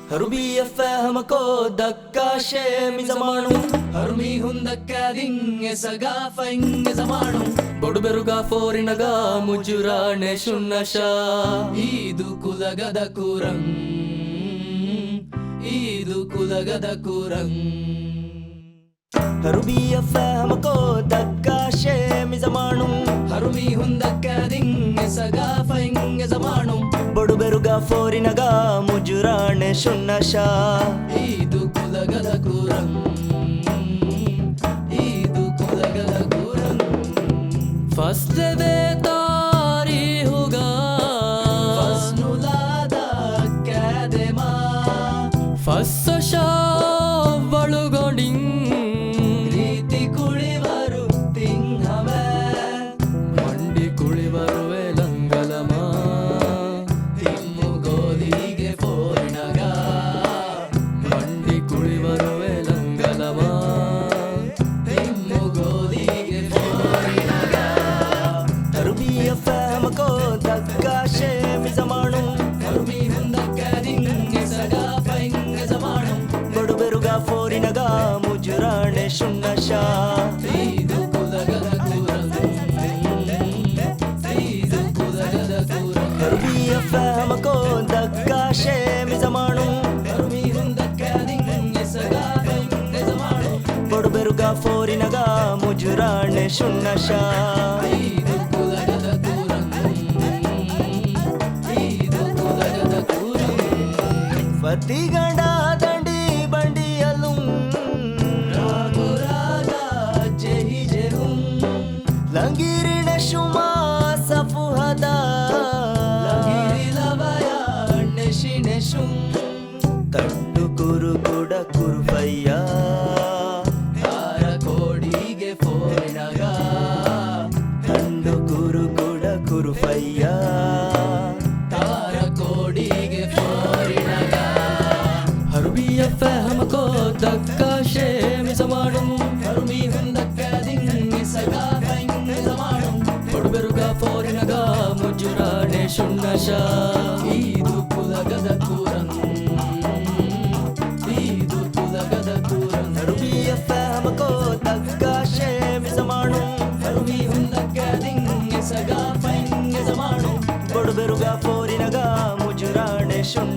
هربي فهمكو دكا شيمي زمانو هرمي هندكا دين سقافة إن زمانو ಬಡು ಬೆರುಗ ಫೋರಿನಗ ಮುಜುರಾಣೆ ಶುನ್ನಶಾ ಈದು ಕುಲಗದ ಕುರಂ ಈದು ಕುಲಗದ ಕುರಂ هربي فهمكو دكا شيمي زمانو هرمي هندكا دين سقافة إن زمانو ಬಡು ಬೆರುಗ ಫೋರಿನಗ ಮುಜುರಾಣೆ ಶುನ್ನಶಾ ಈದು ಕುಲಗದ ಕುರಂ ಈದು ಕುಲಗದ ಕುರಂ ಫಸ್ಲೆದೆ ತಾರೀಹುಗ ಫಸ್ನುಲಾದ ಕ್ಯಾದೆಮಾ ಫಸ್ಸಶಾ ಬಳುಗೊಂಡಿಂಗ್ ರೀತಿ ಕುಳಿವರು ತಿಂಗವೆ ಮಂಡಿ ಕುಳಿವರುವೆ ಲಂಗಲಮ ತಿಮ್ಮು ಗೋಲಿಗೆ ಪೋರ್ಣಗ ಮಂಡಿ ಕುಳಿವರುವೆ ಲಂಗಲಮ ತಿಮ್ಮು ಗೋಲಿಗೆ ಪೋರ್ಣಗ هربي فهمكو دكا شيمي زمانو ಹರ್ಮಿ ಹುಂದಕ್ಕ ದಿಂಗೆ ಸಗಾಫ ಹಿಂಗೆ ಜಮಾಣು ಬಡು ಬೆರುಗ ಫೋರಿನಗ ಮುಜುರಾಣೆ ಶುನ್ನಶಾ ಈದು ಕುಲಗದ ಕುರಂ ಈದು ಕುಲಗದ ಕುರಂ هربي فهمكو دكا شيمي زمانو ಹರ್ಮಿ ಹುಂದಕ್ಕ ದಿಂಗೆ ಸಗಾಫ ಹಿಂಗೆ ಜಮಾಣು ಬಡು ಬೆರುಗ ಫೋರಿನಗ ಮುಜುರಾಣೆ ಶುನ್ನಶಾ ಈದು ಕುಲಗದ ಕುರಂ ಈದು ಕುಲಗದ ಕುರಂ ಫತಿಗಂಡ ದಂಡಿ ಬಂಡಿಯಲು ರಾಘುರಾಗ ಜೆಹಿ ಜೆಹುಂ ಲಂಗಿರಿನ ಶುಮಾ ಸಫುಹದ ಲಗಿರಿಲವಯ ನೆಶಿ ನೆಶುಂ ತಟ್ಟು ಕುರು ಕುಡ ಕುರುಫಯ್ಯ ತಾರ ಕೋಡಿಗೆ ಪೋರ್ಣಗ ತಂಡು ಕುರು ಕುಡ ಕುರುಫಯ್ಯ ತಾರ ಕೋಡಿಗೆ ಪೋರ್ಣಗ ಹರ್ಬಿಯ ಫಹಮಕೋ ದಕ್ಕಾ ಶೇಮಿ ಜಮಾನು ಹರ್ಮಿ ಹುಂದಕ್ಕ ದಿಂಗೆ ಸಗಾಫ ಹಿಂಗೆ ಜಮಾಣು ಬಡು ಬೆರುಗ ಫೋರಿನಗ ಮುಜುರಾಣೆ ಶುನ್ನಶಾ ಈದು ಕುಲಗದ ಕುರಂ ಈದು ಕುಲಗದ ಕುರಂ ಹರ್ಬಿಯ ಫಹಮಕೋ ದಕ್ಕಾ ಶೇಮಿ ಜಮಾನು ಹರ್ಮಿ ಹುಂದಕ್ಕ ದಿಂಗೆ ಸಗಾಫ ಹಿಂಗೆ ಜಮಾಣು ಬಡು ಬೆರುಗ ಫೋರಿನಗ ಮುಜುರಾಣೆ ಶುನ್ನ